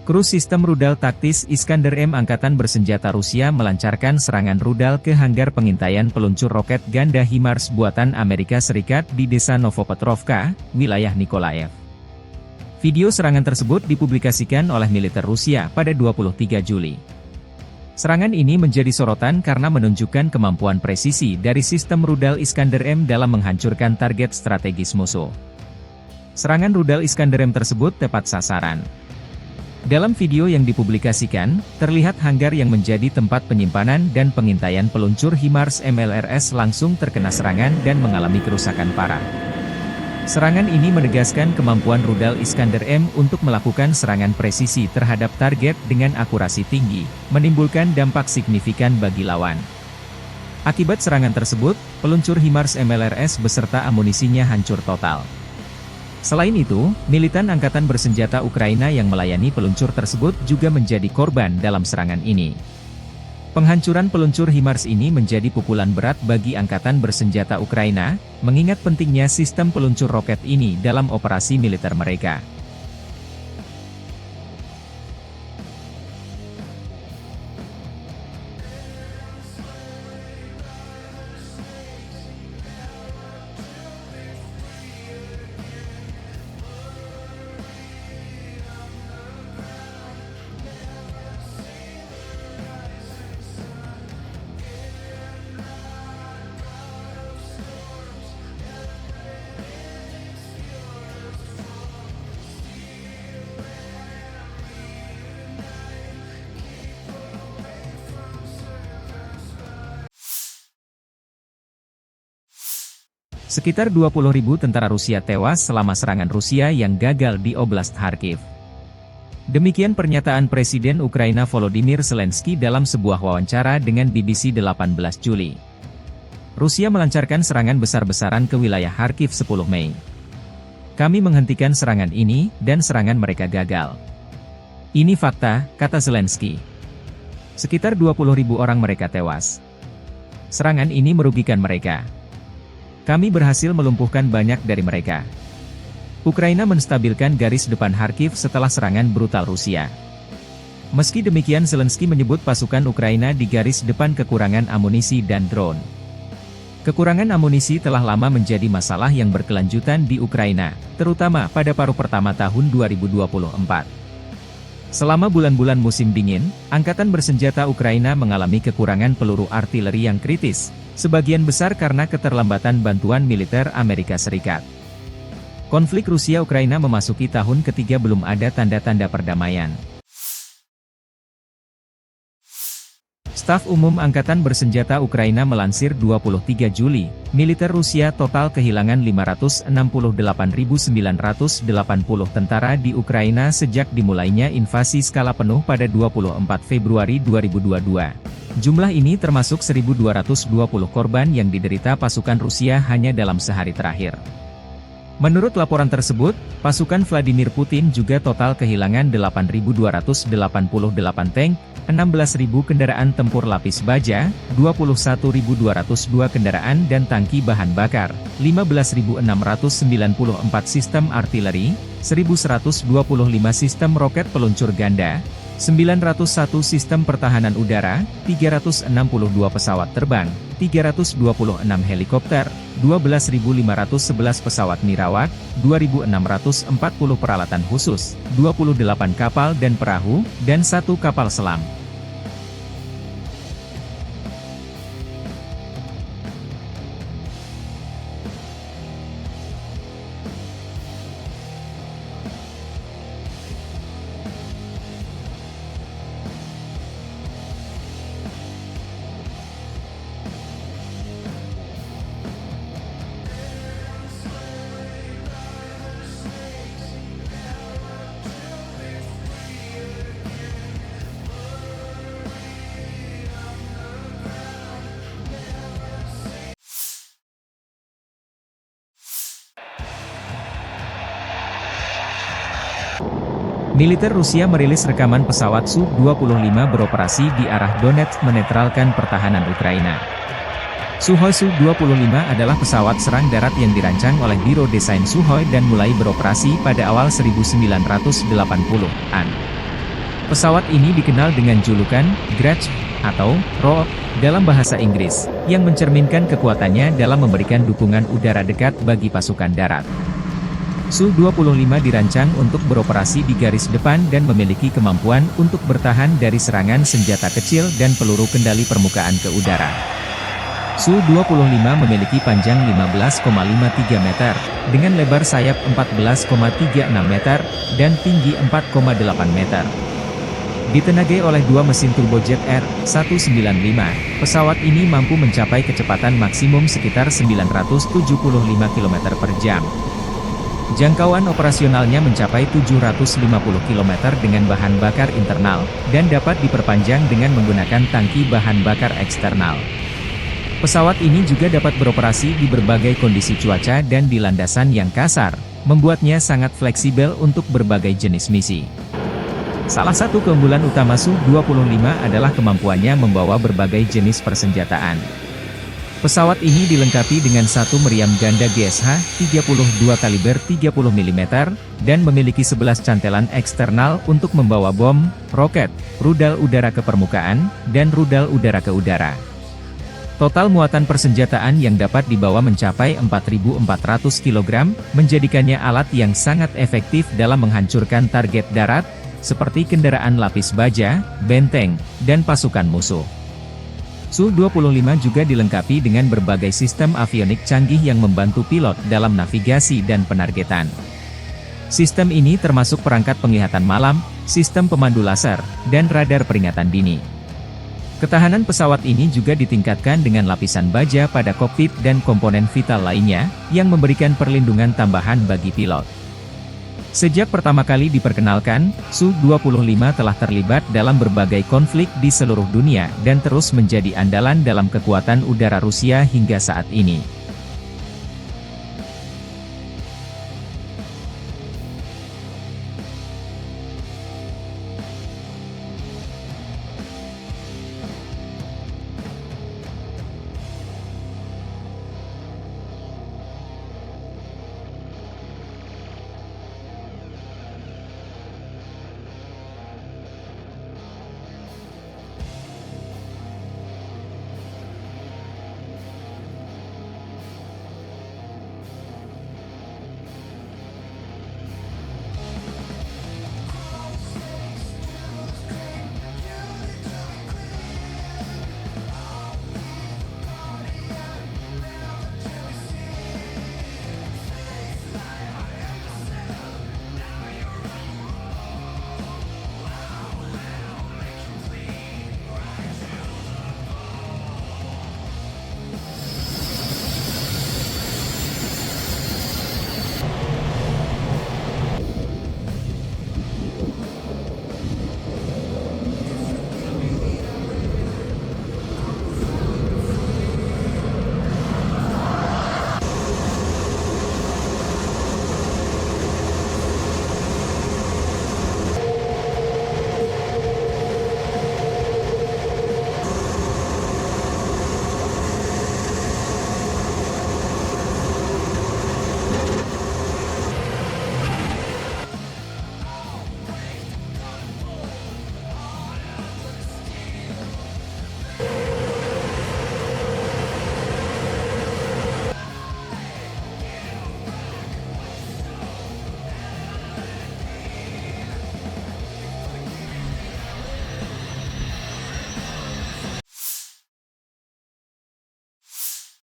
Krus sistem rudal taktis Iskander-M Angkatan Bersenjata Rusia melancarkan serangan rudal ke hanggar pengintaian peluncur roket ganda HIMARS buatan Amerika Serikat di desa Novopetrovka, wilayah Nikolaev. Video serangan tersebut dipublikasikan oleh militer Rusia pada 23 Juli. Serangan ini menjadi sorotan karena menunjukkan kemampuan presisi dari sistem rudal Iskander-M dalam menghancurkan target strategis musuh. Serangan rudal Iskander-M tersebut tepat sasaran. Dalam video yang dipublikasikan, terlihat hanggar yang menjadi tempat penyimpanan dan pengintaian peluncur HIMARS MLRS langsung terkena serangan dan mengalami kerusakan parah. Serangan ini menegaskan kemampuan rudal Iskander-M untuk melakukan serangan presisi terhadap target dengan akurasi tinggi, menimbulkan dampak signifikan bagi lawan. Akibat serangan tersebut, peluncur HIMARS MLRS beserta amunisinya hancur total. Selain itu, militan Angkatan Bersenjata Ukraina yang melayani peluncur tersebut juga menjadi korban dalam serangan ini. Penghancuran peluncur HIMARS ini menjadi pukulan berat bagi Angkatan Bersenjata Ukraina, mengingat pentingnya sistem peluncur roket ini dalam operasi militer mereka. Sekitar 20.000 tentara Rusia tewas selama serangan Rusia yang gagal di Oblast Kharkiv. Demikian pernyataan Presiden Ukraina Volodymyr Zelensky dalam sebuah wawancara dengan BBC 18 Juli. Rusia melancarkan serangan besar-besaran ke wilayah Kharkiv 10 Mei. Kami menghentikan serangan ini, dan serangan mereka gagal. Ini fakta, kata Zelensky. Sekitar 20.000 orang mereka tewas. Serangan ini merugikan mereka. Kami berhasil melumpuhkan banyak dari mereka. Ukraina menstabilkan garis depan Kharkiv setelah serangan brutal Rusia. Meski demikian Zelensky menyebut pasukan Ukraina di garis depan kekurangan amunisi dan drone. Kekurangan amunisi telah lama menjadi masalah yang berkelanjutan di Ukraina, terutama pada paruh pertama tahun 2024. Selama bulan-bulan musim dingin, Angkatan Bersenjata Ukraina mengalami kekurangan peluru artileri yang kritis, sebagian besar karena keterlambatan bantuan militer Amerika Serikat. Konflik Rusia-Ukraina memasuki tahun ketiga belum ada tanda-tanda perdamaian. Staf Umum Angkatan Bersenjata Ukraina melansir 23 Juli, militer Rusia total kehilangan 568.980 tentara di Ukraina sejak dimulainya invasi skala penuh pada 24 Februari 2022. Jumlah ini termasuk 1.220 korban yang diderita pasukan Rusia hanya dalam sehari terakhir. Menurut laporan tersebut, pasukan Vladimir Putin juga total kehilangan 8.288 tank, 16.000 kendaraan tempur lapis baja, 21.202 kendaraan dan tangki bahan bakar, 15.694 sistem artileri, 1.125 sistem roket peluncur ganda, 901 sistem pertahanan udara, 362 pesawat terbang, 326 helikopter, 12.511 pesawat nirawak, 2.640 peralatan khusus, 28 kapal dan perahu, dan 1 kapal selam. Militer Rusia merilis rekaman pesawat Su-25 beroperasi di arah Donetsk menetralkan pertahanan Ukraina. Sukhoi Su-25 adalah pesawat serang darat yang dirancang oleh Biro Desain Sukhoi dan mulai beroperasi pada awal 1980-an. Pesawat ini dikenal dengan julukan Grudge atau Rock dalam bahasa Inggris, yang mencerminkan kekuatannya dalam memberikan dukungan udara dekat bagi pasukan darat. Su-25 dirancang untuk beroperasi di garis depan dan memiliki kemampuan untuk bertahan dari serangan senjata kecil dan peluru kendali permukaan ke udara. Su-25 memiliki panjang 15,53 meter, dengan lebar sayap 14,36 meter, dan tinggi 4,8 meter. Ditenagai oleh dua mesin turbojet R195, pesawat ini mampu mencapai kecepatan maksimum sekitar 975 km per jam. Jangkauan operasionalnya mencapai 750 km dengan bahan bakar internal, dan dapat diperpanjang dengan menggunakan tangki bahan bakar eksternal. Pesawat ini juga dapat beroperasi di berbagai kondisi cuaca dan di landasan yang kasar, membuatnya sangat fleksibel untuk berbagai jenis misi. Salah satu keunggulan utama Su-25 adalah kemampuannya membawa berbagai jenis persenjataan. Pesawat ini dilengkapi dengan satu meriam ganda GSH-32 kaliber 30 mm, dan memiliki 11 cantelan eksternal untuk membawa bom, roket, rudal udara ke permukaan, dan rudal udara ke udara. Total muatan persenjataan yang dapat dibawa mencapai 4.400 kg, menjadikannya alat yang sangat efektif dalam menghancurkan target darat, seperti kendaraan lapis baja, benteng, dan pasukan musuh. Su-25 juga dilengkapi dengan berbagai sistem avionik canggih yang membantu pilot dalam navigasi dan penargetan. Sistem ini termasuk perangkat penglihatan malam, sistem pemandu laser, dan radar peringatan dini. Ketahanan pesawat ini juga ditingkatkan dengan lapisan baja pada kokpit dan komponen vital lainnya, yang memberikan perlindungan tambahan bagi pilot. Sejak pertama kali diperkenalkan, Su-25 telah terlibat dalam berbagai konflik di seluruh dunia dan terus menjadi andalan dalam kekuatan udara Rusia hingga saat ini.